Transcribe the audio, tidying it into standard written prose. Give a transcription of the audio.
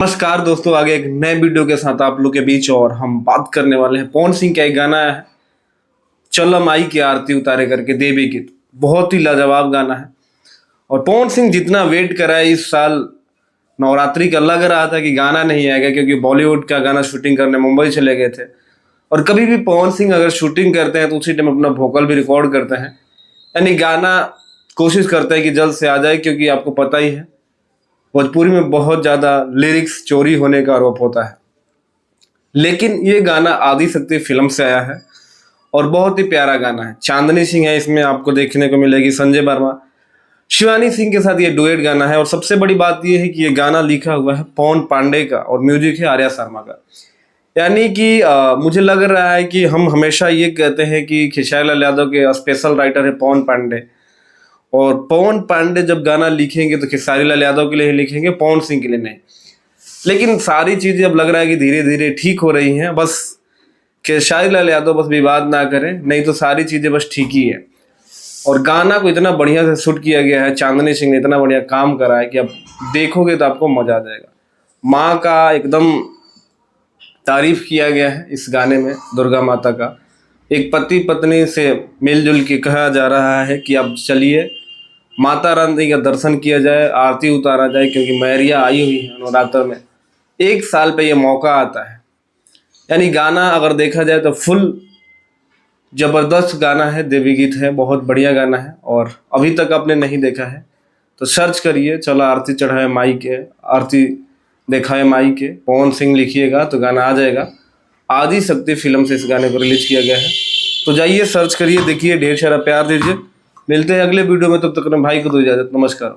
नमस्कार दोस्तों, आगे एक नए वीडियो के साथ आप लोग के बीच और हम बात करने वाले हैं पवन सिंह का एक गाना है चलो माई की आरती उतारे करके देवी गीत। बहुत ही लाजवाब गाना है और पवन सिंह जितना वेट करा है इस साल नवरात्रि का, लग रहा था कि गाना नहीं आएगा क्योंकि बॉलीवुड का गाना शूटिंग करने मुंबई चले गए थे। और कभी भी पवन सिंह अगर शूटिंग करते हैं तो उसी टाइम अपना वोकल भी रिकॉर्ड करते हैं, यानी गाना कोशिश करते हैं कि जल्द से आ जाए, क्योंकि आपको पता ही है भोजपुरी में बहुत ज़्यादा लिरिक्स चोरी होने का आरोप होता है। लेकिन ये गाना आदि शक्ति फिल्म से आया है और बहुत ही प्यारा गाना है। चांदनी सिंह है इसमें, आपको देखने को मिलेगी संजय वर्मा, शिवानी सिंह के साथ ये डुएट गाना है। और सबसे बड़ी बात ये है कि ये गाना लिखा हुआ है पवन पांडे का और म्यूजिक है आर्या शर्मा का। यानी कि मुझे लग रहा है कि हम हमेशा ये कहते हैं कि खेसारी लाल यादव के स्पेशल राइटर है पवन पांडे, और पवन पांडे जब गाना लिखेंगे तो खेसारी लाल यादव के लिए ही लिखेंगे, पवन सिंह के लिए नहीं। लेकिन सारी चीजें अब लग रहा है कि धीरे धीरे ठीक हो रही हैं, बस खेसारी लाल यादव बस विवाद ना करें, नहीं तो सारी चीजें बस ठीक ही है। और गाना को इतना बढ़िया से शूट किया गया है, चांदनी सिंह ने इतना बढ़िया काम करा है कि अब देखोगे तो आपको मजा आ जाएगा। माँ का एकदम तारीफ किया गया है इस गाने में, दुर्गा माता का। एक पति पत्नी से मिलजुल के कहा जा रहा है कि अब चलिए माता रानी का दर्शन किया जाए, आरती उतारा जाए, क्योंकि मैरिया आई हुई है नवरात्र में। एक साल पे ये मौका आता है। यानी गाना अगर देखा जाए तो फुल जबरदस्त गाना है, देवी गीत है, बहुत बढ़िया गाना है। और अभी तक आपने नहीं देखा है तो सर्च करिए, चलो आरती चढ़ाए माई के, आरती दिखाए माई के, पवन सिंह लिखिएगा तो गाना आ जाएगा। आदि शक्ति फिल्म से इस गाने को रिलीज किया गया है, तो जाइए सर्च करिए, देखिए, ढेर सारा प्यार दीजिए। मिलते हैं अगले वीडियो में, तब तक अपने भाई को दो इजाजत। नमस्कार।